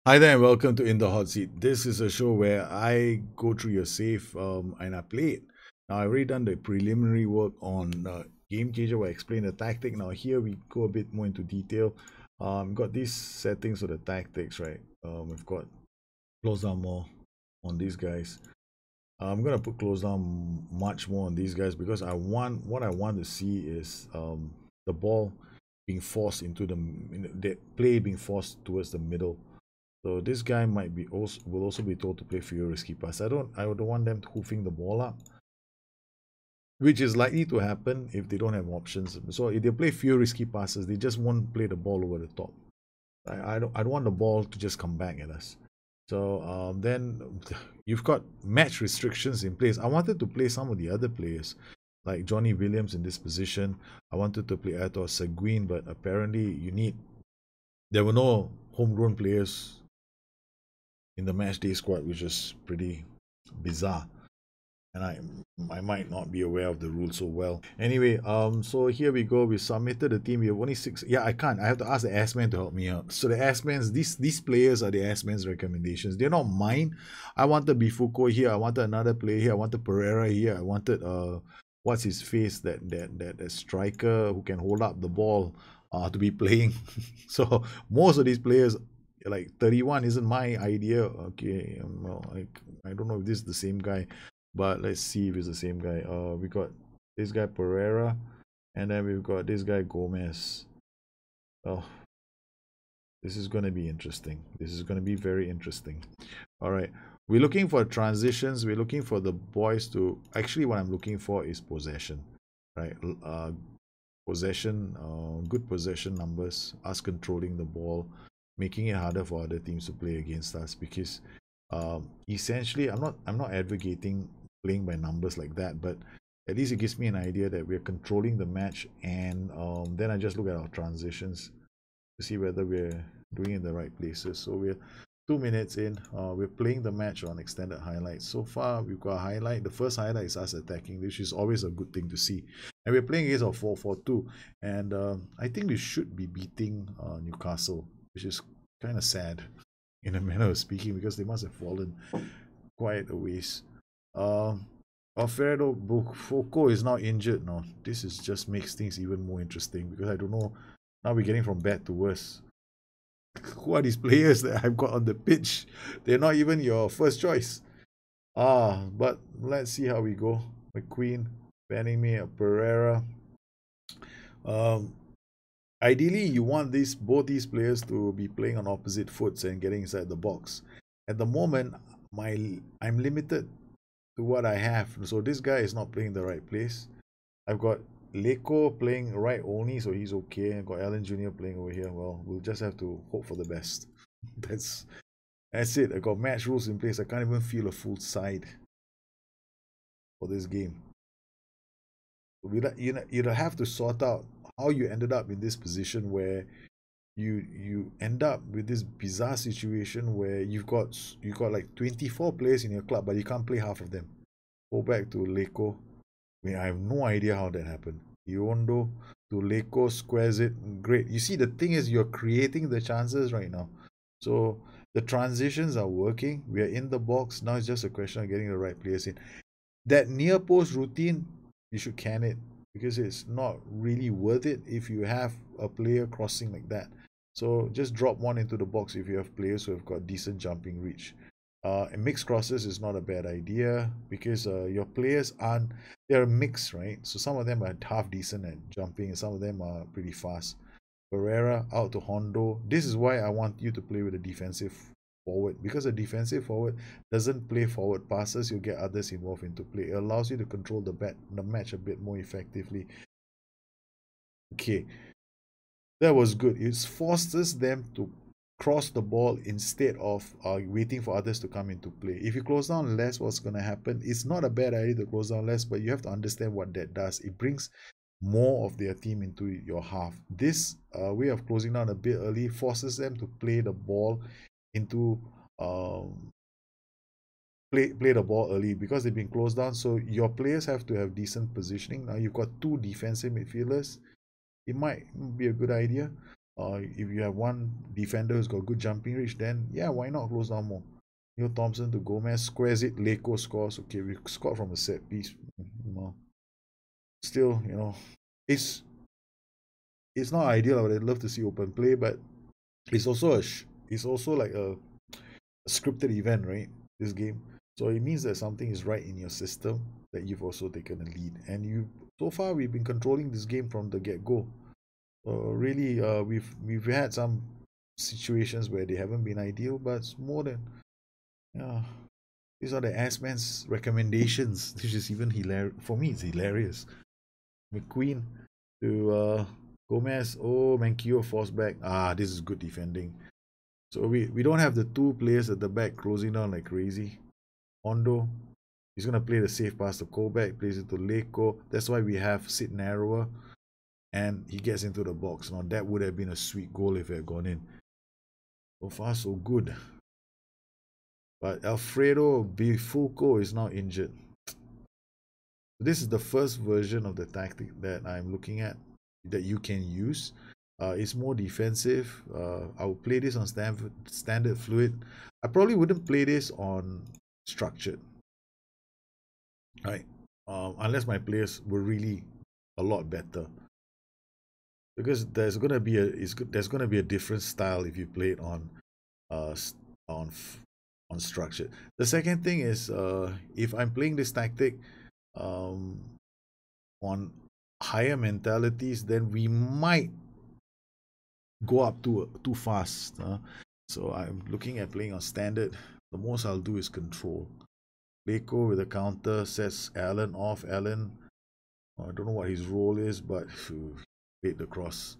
Hi there and welcome to In the Hot Seat. This is a show where I go through your save and I play it. Now, I've already done the preliminary work on Game Changer where I explain the tactic. Now, here we go a bit more into detail. Got these settings for the tactics, right? We've got close down more on these guys. I'm gonna put close down much more on these guys because what I want to see is the ball being forced into the play being forced towards the middle. So this guy might be also will also be told to play fewer risky pass. I don't want them hoofing the ball up, which is likely to happen if they don't have options. So if they play fewer risky passes, they just won't play the ball over the top. I don't want the ball to just come back at us. So then you've got match restrictions in place. I wanted to play some of the other players, like Johnny Williams in this position. I wanted to play Aitor Seguin, but apparently there were no homegrown players in the match day squad, which is pretty bizarre. And I might not be aware of the rules so well. Anyway, so here we go. We submitted the team. We have only six. Yeah, I can't. I have to ask the S-Man to help me out. So the S-Man's these players are the S-Man's recommendations. They're not mine. I wanted Bifuko here. I wanted another player here. I wanted Pereira here. I wanted what's his face, that striker who can hold up the ball to be playing. So most of these players, like 31 isn't my idea. Okay, well, I don't know if this is the same guy, but let's see if it's the same guy. We got this guy Pereira, and then we've got this guy Gomez. Oh, this is going to be interesting. This is going to be very interesting. All right, we're looking for transitions. We're looking for the boys to actually. What I'm looking for is possession, right? Possession, good possession numbers. Us controlling the ball, making it harder for other teams to play against us because essentially I'm not advocating playing by numbers like that, but at least it gives me an idea that we're controlling the match, and then I just look at our transitions to see whether we're doing it in the right places. So we're 2 minutes in. We're playing the match on extended highlights. So far, we've got a highlight. The first highlight is us attacking, which is always a good thing to see. And we're playing against a 4-4-2. And I think we should be beating Newcastle, which is kind of sad in a manner of speaking because they must have fallen quite a ways. Alfredo Bufoko is now injured now. This is just makes things even more interesting because I don't know. Now we're getting from bad to worse. Who are these players that I've got on the pitch? They're not even your first choice. But let's see how we go. McQueen, Benime, Pereira. Um, Ideally, you want both these players to be playing on opposite foots and getting inside the box. At the moment, I'm limited to what I have. So this guy is not playing the right place. I've got Leko playing right only, so he's okay. I've got Allen Jr. playing over here. Well, we'll just have to hope for the best. That's that's it. I got match rules in place. I can't even feel a full side for this game. You'd have to sort out how you ended up in this position where you end up with this bizarre situation where you got like 24 players in your club, but you can't play half of them. Go back to Leko. I mean, I have no idea how that happened. Iondo to Leko squares it. Great. You see, the thing is, you're creating the chances right now. So the transitions are working. We are in the box. Now it's just a question of getting the right players in. That near post routine, you should can it because it's not really worth it if you have a player crossing like that. So just drop one into the box if you have players who have got decent jumping reach. And mixed crosses is not a bad idea because your players they're a mix, right? So some of them are half decent at jumping and some of them are pretty fast. Pereira out to Hondo. This is why I want you to play with a defensive forward because a defensive forward doesn't play forward passes. You'll get others involved into play. It allows you to control the match a bit more effectively. Okay, that was good. It forces them to cross the ball instead of waiting for others to come into play. If you close down less, what's going to happen? It's not a bad idea to close down less, but you have to understand what that does. It brings more of their team into your half. This way of closing down a bit early forces them to play the ball into play the ball early because they've been closed down. So your players have to have decent positioning. Now you've got two defensive midfielders. It might be a good idea. If you have one defender who's got good jumping reach, then yeah, why not close down more? Neil Thompson to Gomez, squares it, Leko scores. Okay, we scored from a set piece. Well, still, it's it's not ideal. I would love to see open play, but it's also it's also like a scripted event, right? This game, so it means that something is right in your system, that you've also taken a lead, and you so far we've been controlling this game from the get go. Really, we've had some situations where they haven't been ideal, but it's more than yeah. These are the Assman's recommendations, which is even hilarious. For me, it's hilarious. McQueen to Gomez. Oh, Manquillo forced back. Ah, this is good defending. So we don't have the two players at the back closing down like crazy. Hondo, he's going to play the safe pass to Kovac, plays it to Leko. That's why we have sit narrower, and he gets into the box. Now, that would have been a sweet goal if it had gone in. So far, so good. But Alfredo Bifulco is now injured. This is the first version of the tactic that I'm looking at that you can use. It's more defensive. I will play this on standard fluid. I probably wouldn't play this on structured, right? Unless my players were really a lot better, because there's gonna be a different style if you play it on uh on on structured. The second thing is if I'm playing this tactic um on higher mentalities, then we might go up too fast. So I'm looking at playing on standard. The most I'll do is control. Leko with a counter sets Allen off. Allen, I don't know what his role is, but played the cross.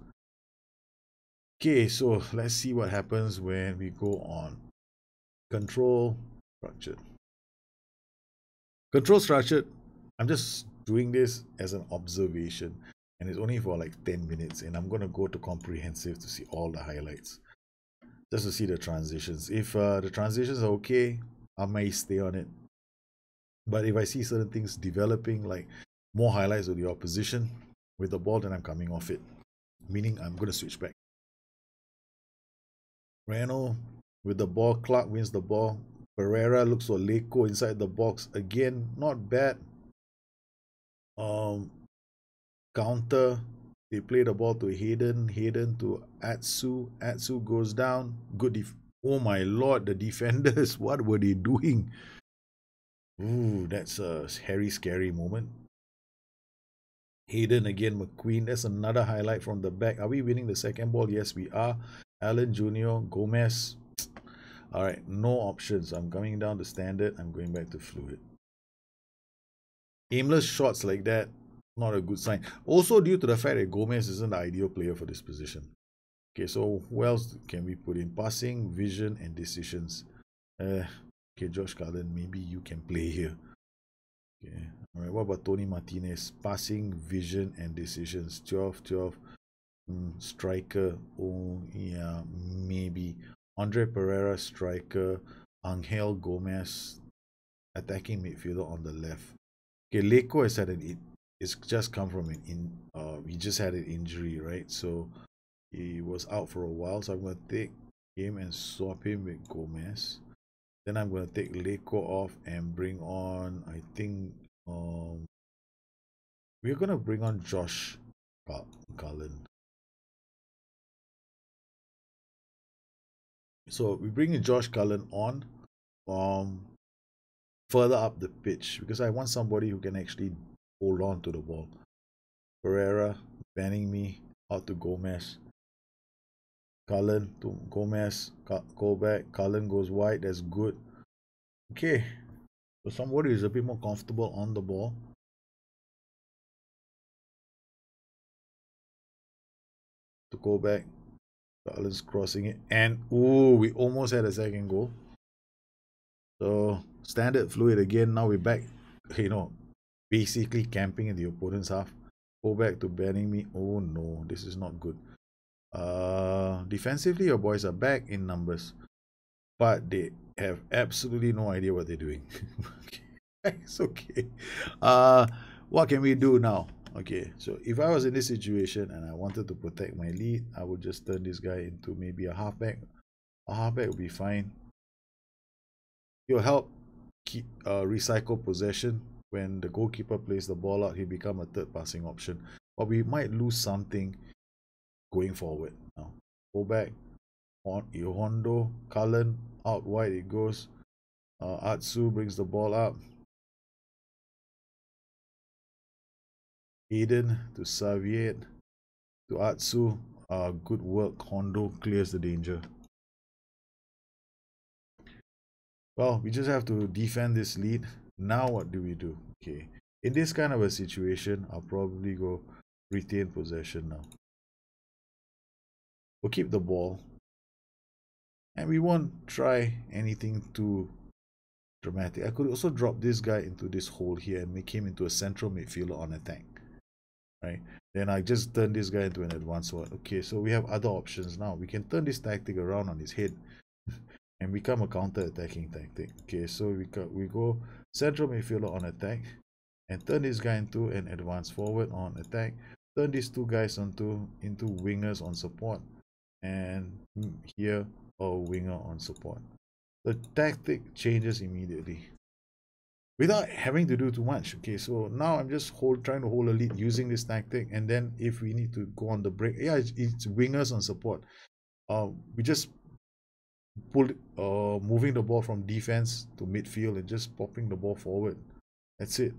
Okay, so let's see what happens when we go on control structured. Control structured. I'm just doing this as an observation, and it's only for like 10 minutes, and I'm going to go to comprehensive to see all the highlights, just to see the transitions. If the transitions are okay, I may stay on it. But if I see certain things developing, like more highlights of the opposition with the ball, then I'm coming off it, meaning I'm going to switch back. Reno with the ball, Clark wins the ball. Pereira looks for Leko inside the box. Again, not bad. Counter. They play the ball to Hayden. Hayden to Atsu. Atsu goes down. Good oh my lord, the defenders. What were they doing? Ooh, that's a hairy, scary moment. Hayden again, McQueen. That's another highlight from the back. Are we winning the second ball? Yes, we are. Allen Jr., Gomez. All right, no options. I'm coming down to standard. I'm going back to fluid. Aimless shots like that, not a good sign. Also due to the fact that Gomez isn't the ideal player for this position. Okay, so who else can we put in? Passing, vision, and decisions. Okay, Josh Cullen, maybe you can play here. Okay, all right. What about Tony Martinez? Passing, vision, and decisions. 12. Striker. Oh, yeah, maybe. Andre Pereira, striker. Angel Gomez, attacking midfielder on the left. Okay, Leko has had it's just come from he just had an injury, right? So he was out for a while. So I'm going to take him and swap him with Gomez. Then I'm going to take Leko off and bring on, I think, we're going to bring on Josh Cullen. So we bring in Josh Cullen on further up the pitch, because I want somebody who can actually hold on to the ball. Pereira banning me out to Gomez. Cullen to Gomez. Go back. Cullen goes wide. That's good. Okay. So somebody is a bit more comfortable on the ball. To go back. Cullen's crossing it. And ooh, we almost had a second goal. So standard fluid again. Now we're back, basically camping in the opponent's half. Go back to banning me. Oh no, this is not good. Defensively, your boys are back in numbers, but they have absolutely no idea what they're doing. Okay. It's okay. What can we do now? Okay, so if I was in this situation and I wanted to protect my lead, I would just turn this guy into maybe a halfback. A halfback would be fine. He'll help keep recycle possession. When the goalkeeper plays the ball out, he become a third passing option. But we might lose something going forward. Now, go back on Ihondo, Cullen, out wide it goes. Atsu brings the ball up. Aiden to Saviet to Atsu. Good work. Hondo clears the danger. Well, we just have to defend this lead. Now what do we do? Okay. In this kind of a situation, I'll probably go retain possession now. We'll keep the ball. And we won't try anything too dramatic. I could also drop this guy into this hole here and make him into a central midfielder on attack. Right? Then I just turn this guy into an advanced one. Okay, so we have other options now. We can turn this tactic around on his head and become a counter-attacking tactic. Okay, so we go central midfielder on attack and turn this guy into an advanced forward on attack. Turn these two guys into wingers on support, and here a winger on support. The tactic changes immediately without having to do too much. Okay, so now I'm just trying to hold a lead using this tactic, and then if we need to go on the break, yeah, it's wingers on support. We just pulled moving the ball from defense to midfield and just popping the ball forward. That's it.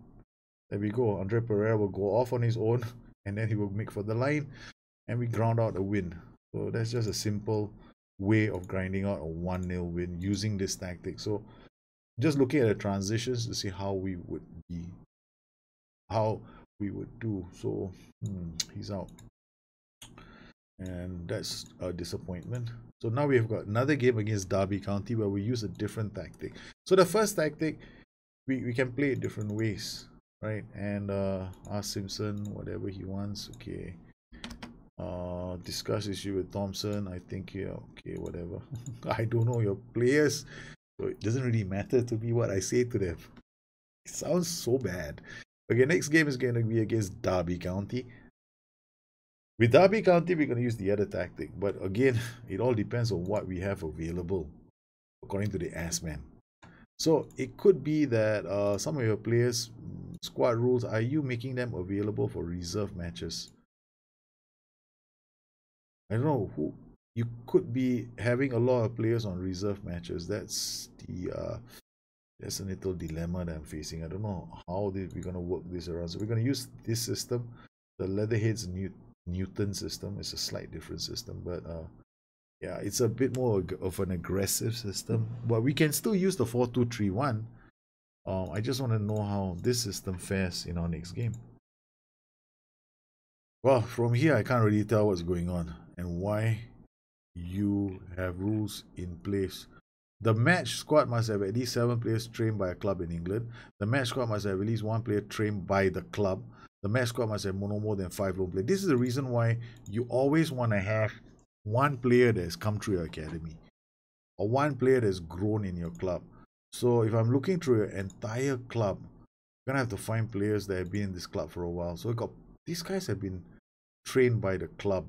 There we go. Andre Pereira will go off on his own and then he will make for the line and we ground out a win. So that's just a simple way of grinding out a 1-0 win using this tactic. So just looking at the transitions to see how we would do. So he's out. And that's a disappointment. So now we've got another game against Derby County where we use a different tactic. So the first tactic, we can play it different ways, right? And ask Simpson whatever he wants. Okay. Discuss issue with Thompson. I think, yeah, okay, whatever. I don't know your players, so it doesn't really matter to me what I say to them. It sounds so bad. Okay, next game is going to be against Derby County. With Derby County, we're going to use the other tactic. But again, it all depends on what we have available, according to the ass-man. So it could be that some of your players, squad rules, are you making them available for reserve matches? I don't know who. You could be having a lot of players on reserve matches. That's a little dilemma that I'm facing. I don't know how we're going to work this around. So we're going to use this system, the Leatherhead's Newton system. It's a slight different system, but yeah, it's a bit more of an aggressive system. But we can still use the 4-2-3-1. I just want to know how this system fares in our next game. Well, from here I can't really tell what's going on and why you have rules in place. The match squad must have at least 7 players trained by a club in England. The match squad must have at least 1 player trained by the club. The match squad must have no more than 5 lone players. This is the reason why you always want to have 1 player that has come through your academy or 1 player that's grown in your club. So if I'm looking through your entire club, I'm going to have to find players that have been in this club for a while. So these guys have been trained by the club.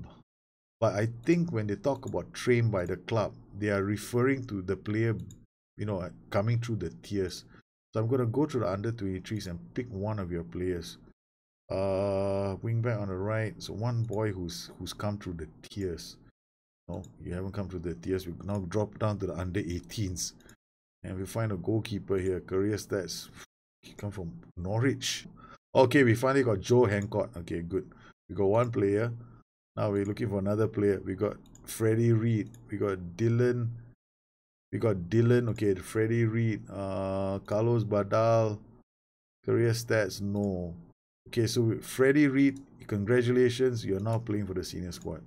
But I think when they talk about trained by the club, they are referring to the player, coming through the tiers. So I'm going to go through the under-23s and pick one of your players. Wingback on the right. So one boy who's come through the tiers. No, you haven't come through the tiers. We now drop down to the under-18s. And we find a goalkeeper here. Career stats. He come from Norwich. Okay, we finally got Joe Hancock. Okay, good. We got 1 player. Now we're looking for another player. We got Freddie Reed. We got Dylan. Okay, Freddie Reed. Carlos Badal. Career stats, no. Okay, so Freddie Reed, congratulations. You're now playing for the senior squad.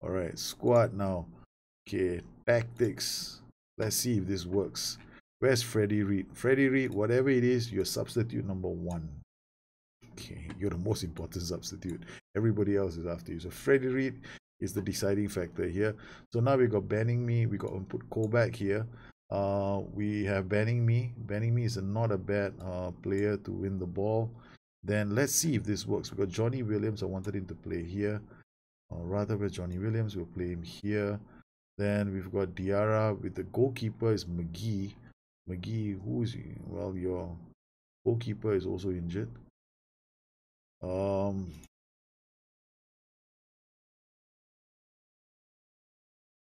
Alright, squad now. Okay, tactics. Let's see if this works. Where's Freddie Reed? Freddie Reed, whatever it is, you're substitute number 1. Okay, you're the most important substitute. Everybody else is after you. So Freddie Reed is the deciding factor here. So now we got banning me. We got to put Kovac here. We have banning me. Banning me is not a bad player to win the ball. Then let's see if this works. We got Johnny Williams. I wanted him to play here. Or rather, with Johnny Williams, we'll play him here. Then we've got Diarra. With the goalkeeper is McGee. McGee, who is he? Well, your goalkeeper is also injured. Okay,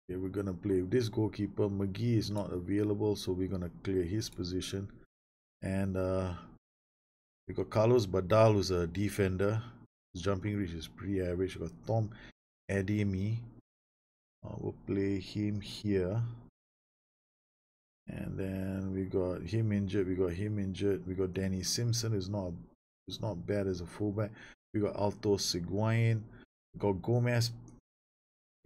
we're gonna play with this goalkeeper. McGee is not available, so we're gonna clear his position. And we got Carlos Badal, who's a defender. His jumping reach is pretty average. We got Tom Ademi. We'll play him here. And then we got him injured. We got him injured. We got Danny Simpson, who's not bad as a fullback. We got Alto Seguin. We got Gomez.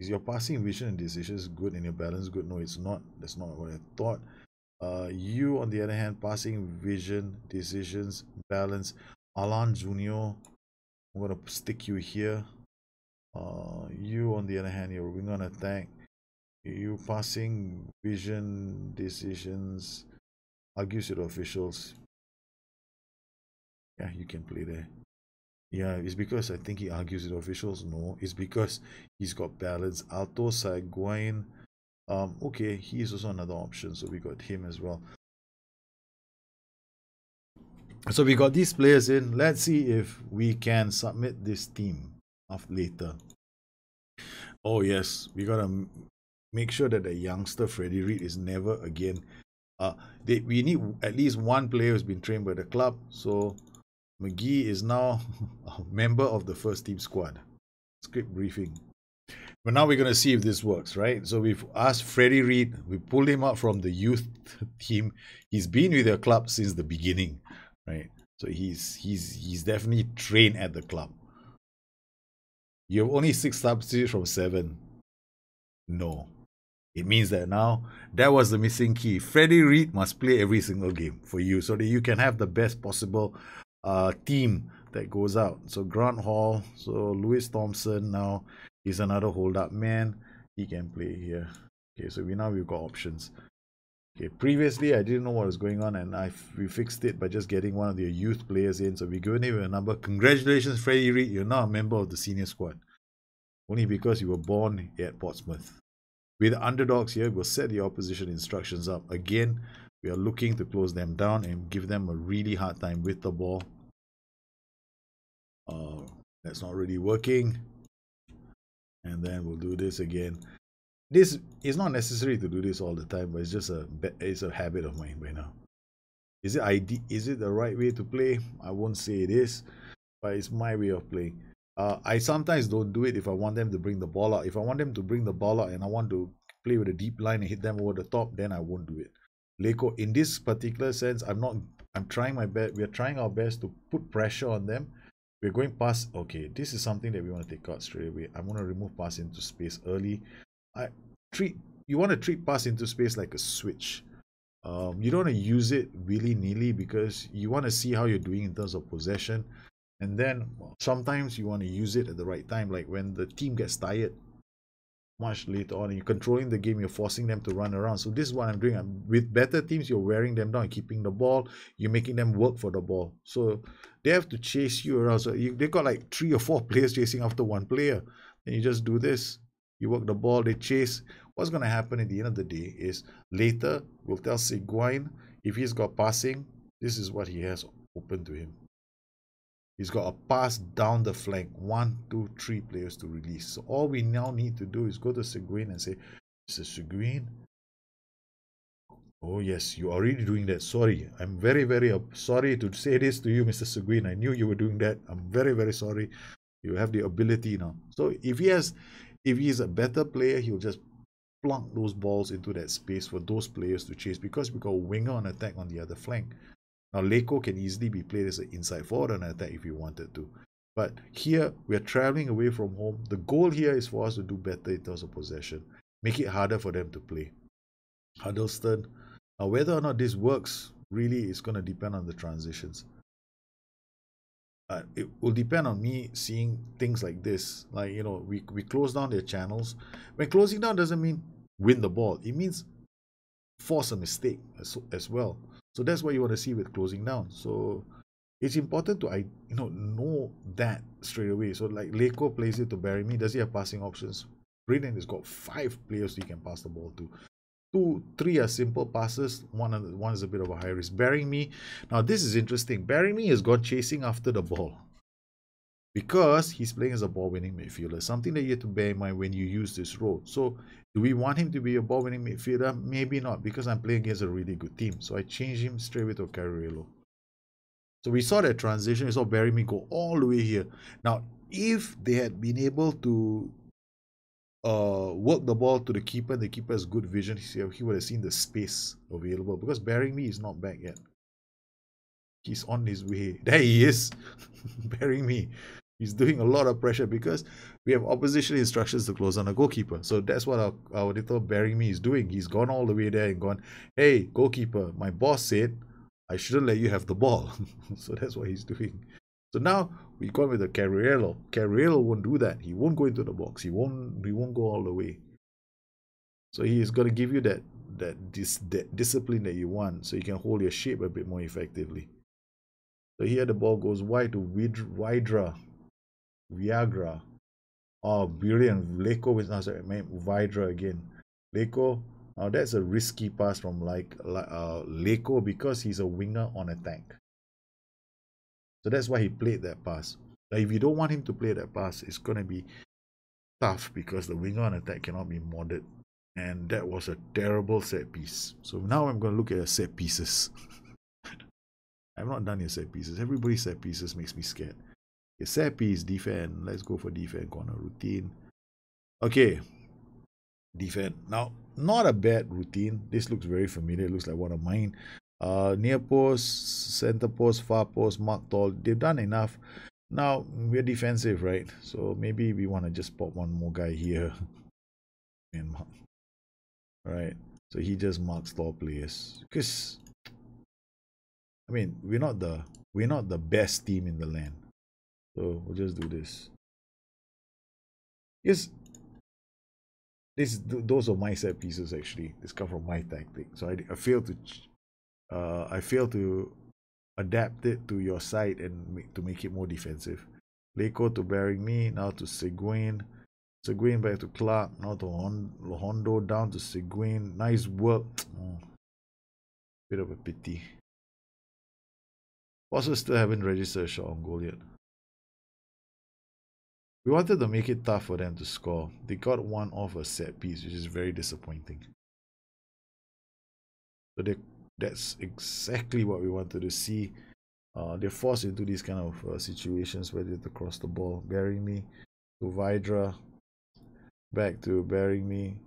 Is your passing vision and decisions good and your balance good? No, it's not. That's not what I thought. You, on the other hand, passing vision, decisions, balance. Alan Junior, I'm gonna stick you here. You, on the other hand, you're wing on attack. You passing vision, decisions, argues with officials. Yeah, you can play there. Yeah, it's because I think he argues with officials. No, it's because he's got balance. Alto Seguin. Okay, he is also another option, so we got him as well. So we got these players in. Let's see if we can submit this team later. Oh yes, we gotta make sure that the youngster Freddie Reid is never again. We need at least one player who's been trained by the club. So McGee is now a member of the first team squad. Script briefing. But now we're going to see if this works, right? So we've asked Freddie Reid. We pulled him up from the youth team. He's been with the club since the beginning, right? So he's definitely trained at the club. You have only 6 substitutes from 7. No. It means that now that was the missing key. Freddie Reid must play every single game for you so that you can have the best possible team that goes out. So Grant Hall, so Lewis Thompson now is another hold-up man. He can play here. Okay, so we've got options. Okay, previously I didn't know what was going on, and we fixed it by just getting one of the youth players in. So we're giving him a number. Congratulations, Freddie Reid. You're now a member of the senior squad. Only because you were born at Portsmouth. With the underdogs here, we'll set the opposition instructions up. Again, we are looking to close them down and give them a really hard time with the ball. That's not really working. And then we'll do this again. This is not necessary to do this all the time, but it's just a habit of mine by now. Is it the right way to play? I won't say it is, but it's my way of playing. I sometimes don't do it if I want them to bring the ball out. If I want them to bring the ball out and I want to play with a deep line and hit them over the top, then I won't do it. Leko, in this particular sense, I'm trying my best. We are trying our best to put pressure on them. We're going past. Okay, this is something that we want to take out straight away. I'm going to remove pass into space early. You want to treat pass into space like a switch. You don't want to use it willy-nilly because you want to see how you're doing in terms of possession. And then sometimes you want to use it at the right time, like when the team gets tired much later on and you're controlling the game, you're forcing them to run around. So this is what I'm doing. With better teams, you're wearing them down, keeping the ball, you're making them work for the ball. So they have to chase you around. So they got like 3 or 4 players chasing after one player. Then you just do this. You work the ball, they chase. What's going to happen at the end of the day is later we'll tell Seguin if he's got passing, this is what he has open to him. He's got a pass down the flank. 1, 2, 3 players to release. So all we now need to do is go to Seguin and say, Mr. Seguin, oh yes, you're already doing that. Sorry, I'm very, very sorry to say this to you, Mr. Seguin. I knew you were doing that. I'm very, very sorry. You have the ability now. So if he's a better player, he'll just plunk those balls into that space for those players to chase because we got a winger on attack on the other flank. Now, Leko can easily be played as an inside forward on attack if you wanted to. But here, we're traveling away from home. The goal here is for us to do better in terms of possession. Make it harder for them to play. Huddleston. Now, whether or not this works, really is going to depend on the transitions. It will depend on me seeing things like this. Like, you know, we close down their channels. When closing down doesn't mean win the ball. It means force a mistake as well. So that's what you want to see with closing down. So it's important to know that straight away. So like Leko plays it to bury me. Does he have passing options? Brilliant has got 5 players he can pass the ball to. 3 are simple passes. One is a bit of a high risk. Burying me. Now this is interesting. Burying me has gone chasing after the ball because he's playing as a ball-winning midfielder. Something that you have to bear in mind when you use this role. So do we want him to be a ball-winning midfielder? Maybe not, because I'm playing against a really good team. So I changed him straight away to Carriello. So we saw that transition. We saw Bury Me go all the way here. Now, if they had been able to work the ball to the keeper has good vision, he would have seen the space available, because Bury Me is not back yet. He's on his way. There he is. Bury Me. He's doing a lot of pressure because we have opposition instructions to close on a goalkeeper. So that's what our little Bury Me is doing. He's gone all the way there and gone, hey, goalkeeper, my boss said I shouldn't let you have the ball. So that's what he's doing. So now we go with the Carriello. Carriello won't do that. He won't go into the box. He won't go all the way. So he is going to give you that discipline that you want, so you can hold your shape a bit more effectively. So here the ball goes wide to Viagra. Oh, brilliant. Leko with Vidra again. Leko. Now that's a risky pass from Leko, because he's a winger on attack. So that's why he played that pass. Now, if you don't want him to play that pass, it's going to be tough, because the winger on attack cannot be modded. And that was a terrible set piece. So now I'm going to look at the set pieces. I've not done your set pieces. Everybody's set pieces makes me scared. Your set piece, defend. Let's go for defend corner routine. Okay. Defend. Now, not a bad routine. This looks very familiar. It looks like one of mine. Near post, center post, far post, mark tall. They've done enough. Now, we're defensive, right? So maybe we want to just pop one more guy here. And mark. Right. So he just marks tall players. Because, I mean, we're not the best team in the land. So we'll just do this. Yes. Those are my set pieces actually. This come from my tactic. So I failed to adapt it to your side and to make it more defensive. Leko to Burying Me, now to Seguin. Seguin back to Clark, now to Hondo, down to Seguin. Nice work. Oh, bit of a pity. Also still haven't registered a shot on goal yet. We wanted to make it tough for them to score. They got one off a set piece, which is very disappointing. So that's exactly what we wanted to see. They're forced into these kind of situations where they have to cross the ball. Burying Me to Vidra. Back to Burying Me.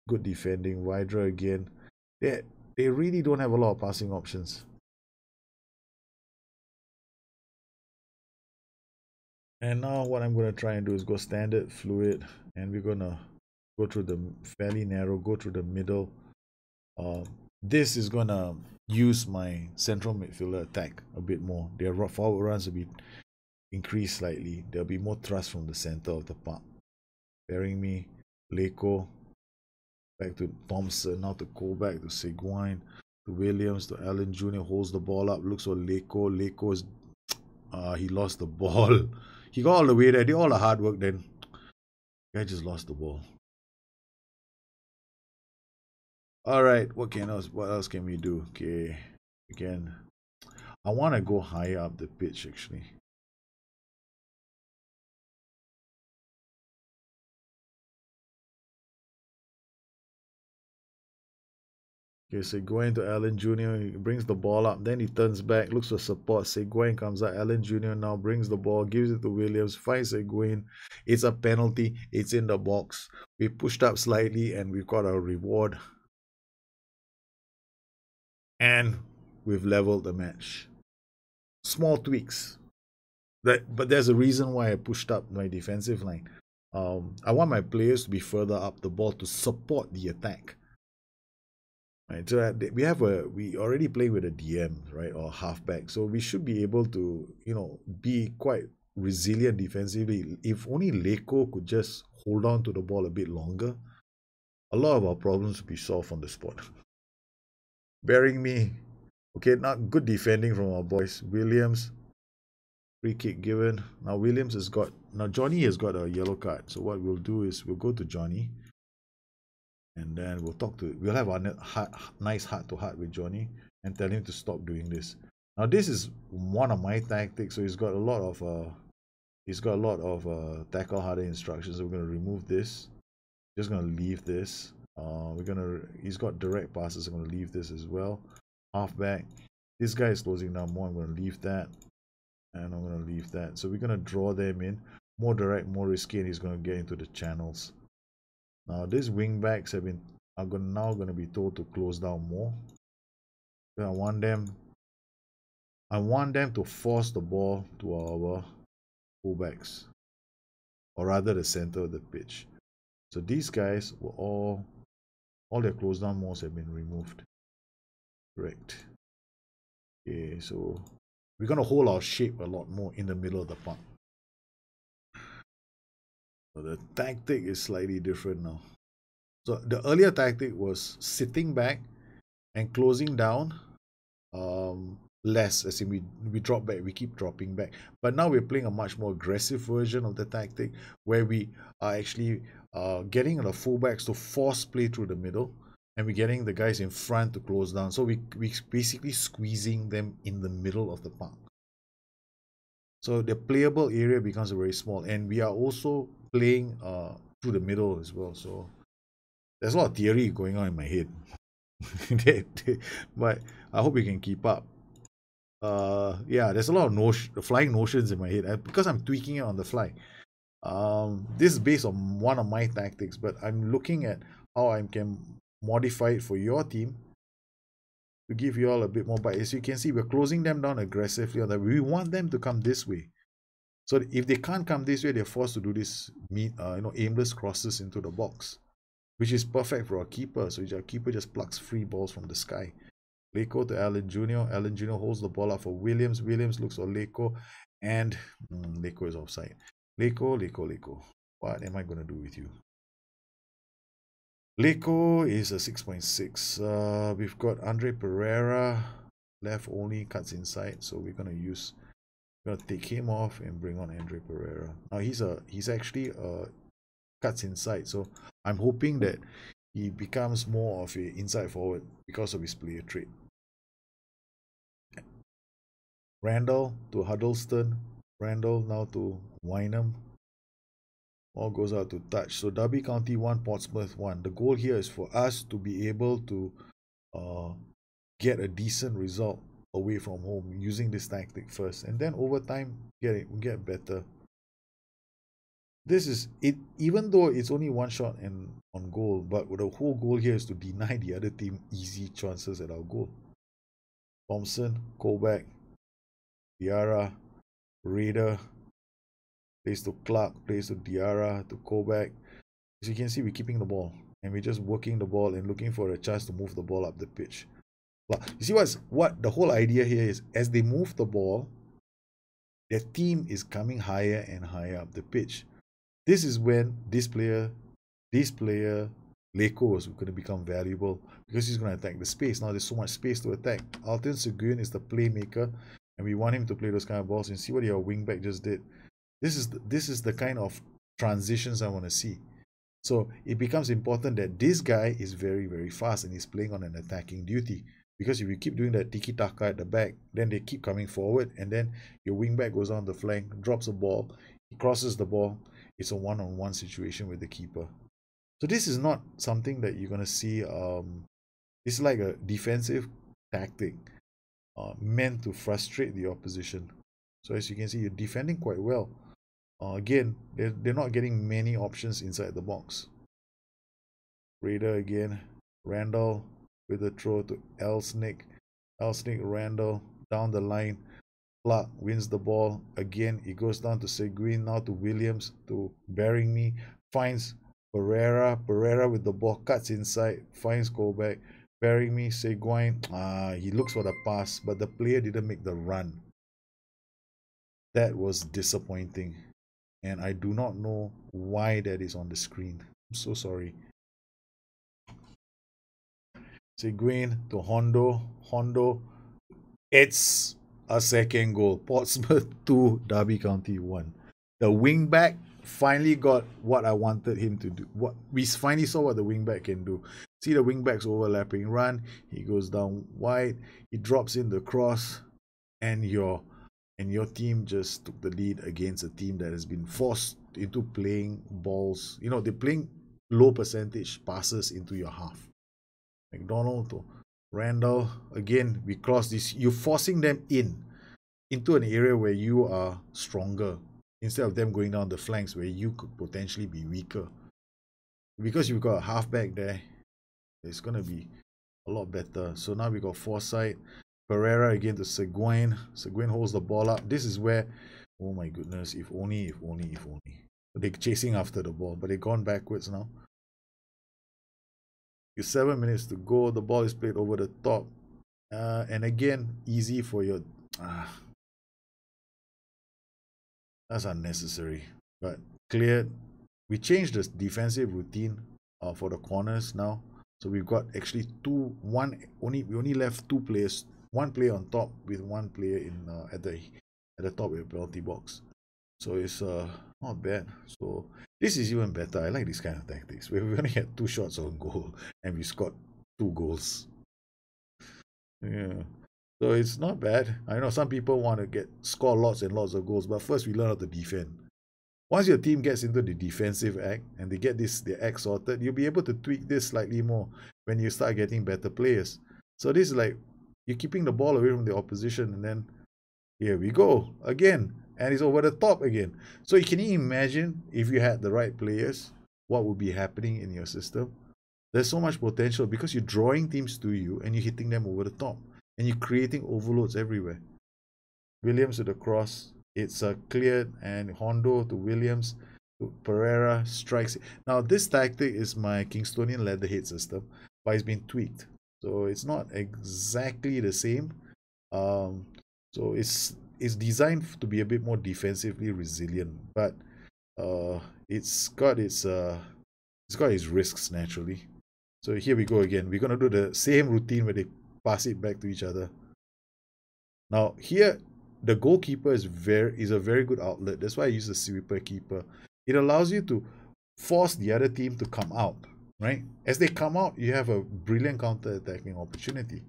Good defending. Vidra again. They really don't have a lot of passing options. And now what I'm going to try and do is go standard, fluid, and we're going to go through the fairly narrow, go through the middle. This is going to use my central midfielder attack a bit more. Their forward runs will be increased slightly. There'll be more thrust from the center of the park. Burying Me, Leko, back to Thompson, now to Colback, to Seguin, to Williams, to Allen Jr. holds the ball up, looks for Leko. Leko's he lost the ball. He got all the way there, did all the hard work, then guy just lost the ball. Alright, what else can we do? Okay, again, I want to go higher up the pitch actually. Okay, Seguin to Allen Jr. He brings the ball up, then he turns back, looks for support. Seguin comes out. Allen Jr. now brings the ball, gives it to Williams, finds Seguin. It's a penalty. It's in the box. We pushed up slightly and we've got our reward. And we've leveled the match. Small tweaks. But there's a reason why I pushed up my defensive line. I want my players to be further up the ball to support the attack. Right, so we already play with a DM, right, or halfback, so we should be able to, be quite resilient defensively. If only Leko could just hold on to the ball a bit longer, a lot of our problems would be solved on the spot. Burying Me, Okay, not good defending from our boys. Williams, free kick given. Now Williams has got, now Johnny has got a yellow card. So what we'll do is we'll go to Johnny, and then we'll have a nice heart to heart with Johnny and tell him to stop doing this. Now this is one of my tactics, so he's got a lot of tackle harder instructions. So we're gonna remove this. Just gonna leave this. He's got direct passes. I'm gonna leave this as well. Halfback. This guy is closing down more. I'm gonna leave that, and I'm gonna leave that. So we're gonna draw them in more direct, more risky, and he's gonna get into the channels. Now these wing backs are now gonna be told to close down more. I want them to force the ball to our fullbacks, or rather the center of the pitch. So these guys were all their close down moves have been removed. Correct. Okay, so we're gonna hold our shape a lot more in the middle of the park. So the tactic is slightly different now. So the earlier tactic was sitting back and closing down less, as in we drop back, we keep dropping back. But now we're playing a much more aggressive version of the tactic, where we are actually getting the fullbacks to force play through the middle, and we're getting the guys in front to close down. So we basically squeezing them in the middle of the park. So the playable area becomes very small, and we are also playing through the middle as well. So there's a lot of theory going on in my head. But I hope you can keep up. Yeah, there's a lot of flying notions in my head because I'm tweaking it on the fly. This is based on one of my tactics, but I'm looking at how I can modify it for your team to give you all a bit more bite. As you can see, we're closing them down aggressively on that. We want them to come this way. So if they can't come this way, they're forced to do this aimless crosses into the box, which is perfect for our keeper. So our keeper just plucks free balls from the sky. Leko to Alan Jr. Alan Jr. holds the ball up for Williams. Williams looks for Leko, and Leko is offside. Leko. What am I going to do with you? Leko is a 6.6. We've got Andre Pereira, left only, cuts inside. So we're going to take him off and bring on Andre Pereira. Now he's actually cuts inside. So I'm hoping that he becomes more of an inside forward because of his player trait. Randall to Huddleston. Randall now to Wynham. All goes out to touch. So Derby County 1, Portsmouth 1. The goal here is for us to be able to get a decent result away from home using this tactic first. And then over time, get better. This is it, even though it's only one shot and on goal, but the whole goal here is to deny the other team easy chances at our goal. Thompson, Colback, Diarra, Raider, plays to Clark, plays to Diarra, to Colback. As you can see, we're keeping the ball, and we're just working the ball and looking for a chance to move the ball up the pitch. You see what the whole idea here is, as they move the ball, their team is coming higher and higher up the pitch. This is when this player, Leko, is going to become valuable because he's going to attack the space. Now there's so much space to attack. Alton Seguin is the playmaker, and we want him to play those kind of balls. And see what your wingback just did. This is the kind of transitions I want to see. So it becomes important that this guy is very, very fast and he's playing on an attacking duty. Because if you keep doing that tiki-taka at the back, then they keep coming forward, and then your wingback goes on the flank, drops a ball, he crosses the ball. It's a one-on-one situation with the keeper. So this is not something that you're going to see. It's like a defensive tactic meant to frustrate the opposition. So as you can see, you're defending quite well. Again, they're not getting many options inside the box. Raider again. Randall with a throw to Elsnick. Elsnick, Randall, down the line. Clark wins the ball. Again, it goes down to Seguin, now to Williams, to Bearingme. Finds Pereira. Pereira with the ball, cuts inside, finds Colback. Bearingme, Seguin. He looks for the pass, but the player didn't make the run. That was disappointing. And I do not know why that is on the screen. I'm so sorry. Seguin to Hondo. Hondo It's a second goal. Portsmouth 2, Derby County 1. The wingback finally got what I wanted him to do. What we finally saw what the wingback can do. See the wingback's overlapping run. He goes down wide. He drops in the cross, and your team just took the lead against a team that has been forced into playing balls. You know, they're playing low percentage passes into your half. McDonald to Randall. Again, we cross this. You're forcing them into an area where you are stronger instead of them going down the flanks where you could potentially be weaker. Because you've got a halfback there, it's going to be a lot better. So now we got Forsyth. Pereira again to Seguin. Seguin holds the ball up. This is where, oh my goodness, if only. They're chasing after the ball, but they've gone backwards now. 7 minutes to go. The ball is played over the top. And again, easy for your... that's unnecessary. But cleared. We changed the defensive routine for the corners now. So we've got actually we only left two players. One player on top with one player in at the top with a penalty box. So it's not bad. So this is even better. I like this kind of tactics. We only had 2 shots on goal and we scored 2 goals. Yeah. So it's not bad. I know some people want to score lots and lots of goals, but first we learn how to defend. Once your team gets into the defensive act and they get their act sorted, you'll be able to tweak this slightly more when you start getting better players. So this is like you're keeping the ball away from the opposition, and then here we go again, and it's over the top again. So can you imagine if you had the right players, what would be happening in your system? There's so much potential because you're drawing teams to you and you're hitting them over the top, and you're creating overloads everywhere. Williams to the cross. It's cleared, and Hondo to Williams to Pereira strikes. Now this tactic is my Kingstonian Leatherhead system, but it's been tweaked. So it's not exactly the same. So it's designed to be a bit more defensively resilient, but it's got its risks naturally. So here we go again. We're gonna do the same routine where they pass it back to each other. Now here, the goalkeeper is a very good outlet. That's why I use the sweeper keeper. It allows you to force the other team to come out, right? As they come out, you have a brilliant counter-attacking opportunity.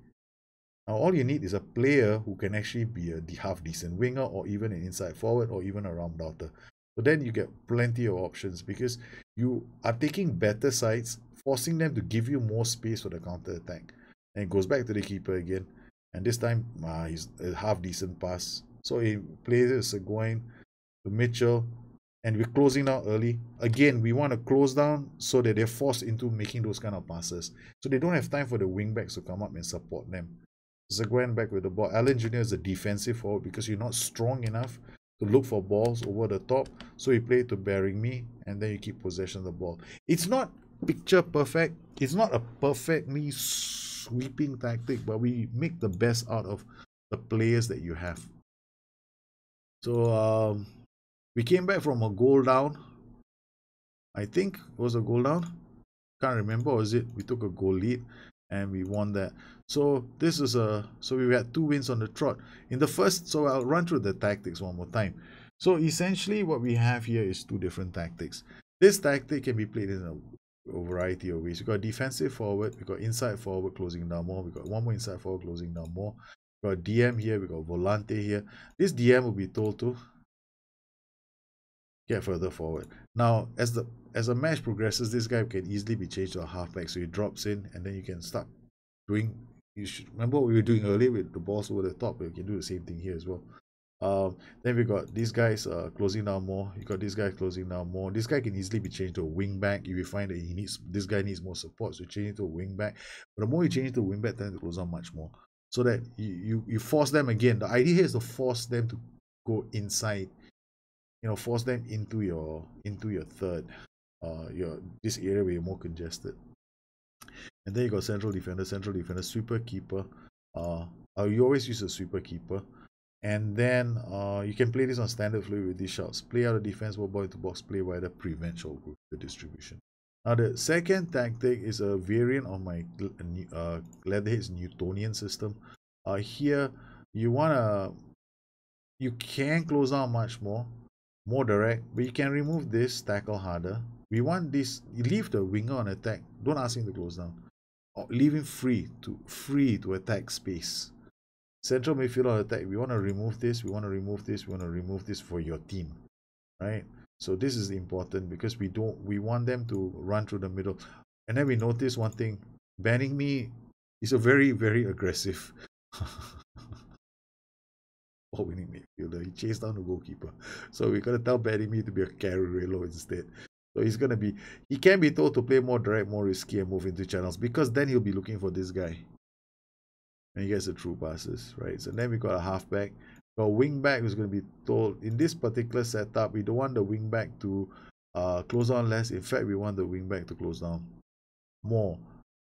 Now all you need is a player who can actually be a half-decent winger, or even an inside forward, or even a round outer. So then you get plenty of options because you are taking better sides, forcing them to give you more space for the counter-attack. And it goes back to the keeper again. And this time, he's a half-decent pass. So he plays it Seguin to Mitchell. And we're closing down early. Again, we want to close down so that they're forced into making those kind of passes. So they don't have time for the wingbacks to come up and support them. Seguin back with the ball. Allen Jr. is a defensive forward because you're not strong enough to look for balls over the top. So you play it to bearing me, and then you keep possession of the ball. It's not picture perfect. It's not a perfectly sweeping tactic, but we make the best out of the players that you have. So we came back from a goal down. I think it was a goal down. Can't remember. Or was it we took a goal lead and we won that? So this is so we had 2 wins on the trot in the first. So I'll run through the tactics one more time. So essentially what we have here is 2 different tactics. This tactic can be played in a variety of ways. We got defensive forward, we got inside forward closing down more, we got one more inside forward closing down more, we got DM here, we got Volante here. This DM will be told to get further forward. Now as the match progresses, this guy can easily be changed to a halfback, so he drops in, and then you can start doing, you should remember what we were doing earlier with the balls over the top, but you can do the same thing here as well. Then we got these guys closing down more. You got this guy closing down more. This guy can easily be changed to a wing back if you find that this guy needs more support, so you change it to a wing back. But the more you change it to a wing back, then it close down much more. So that you force them again. The idea here is to force them to go inside. You know, force them into your third, this area where you're more congested. And then you got central defender, sweeper, keeper. You always use a sweeper keeper. And then you can play this on standard fluid with these shots. Play out of defense, ball into box, play wider, prevent short group distribution. Now the second tactic is a variant of my Leatherhead's Newtonian system. Here you can close down much more direct, but you can remove this, tackle harder. We want this, you leave the winger on attack, don't ask him to close down, or leave him free to attack space. Central midfield on attack, we want to remove this, we want to remove this, we want to remove this for your team, right? So this is important because we want them to run through the middle. And then we notice one thing, banning me is a very, very aggressive ball-winning midfielder. He chased down the goalkeeper. So we're going to tell banning me to be a Carrero instead. So he can be told to play more direct, more risky, and move into channels, because then he'll be looking for this guy. And he gets the true passes, right? So then we got a halfback. Got a wing back who's going to be told, in this particular setup, we don't want the wing back to close down less. In fact, we want the wing back to close down more,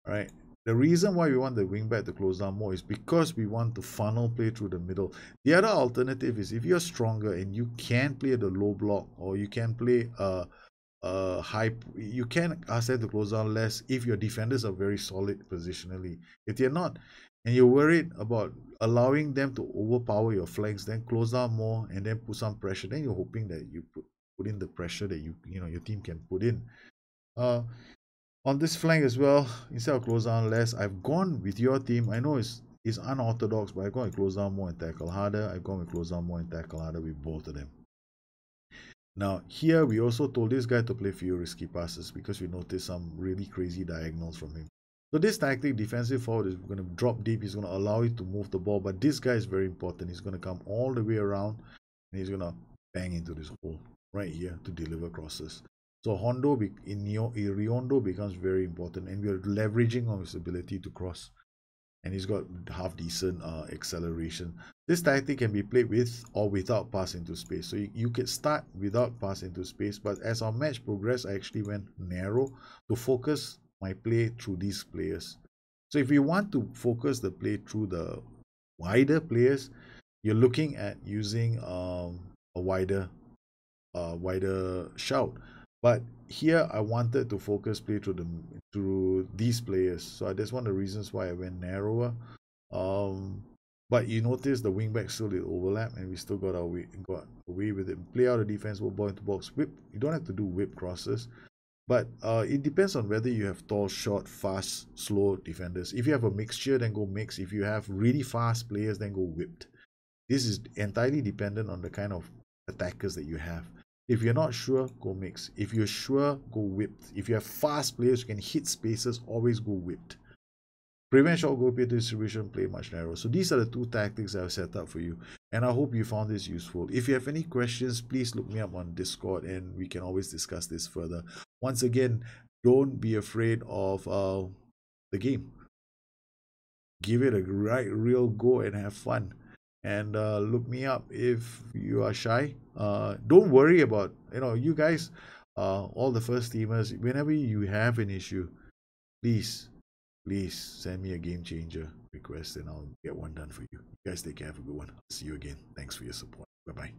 right? The reason why we want the wing back to close down more is because we want to funnel play through the middle. The other alternative is if you're stronger and you can play the low block, or you can play high, you can ask them to close down less if your defenders are very solid positionally. If they're not, and you're worried about allowing them to overpower your flanks, then close down more and then put some pressure. Then you're hoping that you put in the pressure that your team can put in. On this flank as well, instead of close down less, I've gone with your team. I know it's unorthodox, but I've gone with close down more and tackle harder. I've gone with close down more and tackle harder with both of them. Now, here we also told this guy to play few risky passes because we noticed some really crazy diagonals from him. So this tactic, defensive forward, is going to drop deep. He's going to allow you to move the ball, but this guy is very important. He's going to come all the way around and he's going to bang into this hole right here to deliver crosses. So Iriondo becomes very important, and we are leveraging on his ability to cross. And he's got half decent acceleration. This tactic can be played with or without pass into space. So you can start without pass into space, but as our match progressed, I actually went narrow to focus my play through these players. So if you want to focus the play through the wider players, you're looking at using a wider shout. But here I wanted to focus play through these players. So that's one of the reasons why I went narrower. But you notice the wingback still did overlap, and we still got away with it. Play out a defensive ball into box, whip. You don't have to do whip crosses, but it depends on whether you have tall, short, fast, slow defenders. If you have a mixture, then go mix. If you have really fast players, then go whipped. This is entirely dependent on the kind of attackers that you have. If you're not sure, go mix. If you're sure, go whipped. If you have fast players who can hit spaces, always go whipped. Prevent short goal distribution, play much narrower. So these are the two tactics I've set up for you, and I hope you found this useful. If you have any questions, please look me up on Discord and we can always discuss this further. Once again, don't be afraid of the game. Give it a real go and have fun. And look me up if you are shy. Don't worry about, you guys, all the first teamers, whenever you have an issue, please send me a game changer request and I'll get one done for you. You guys take care, have a good one. See you again. Thanks for your support. Bye-bye.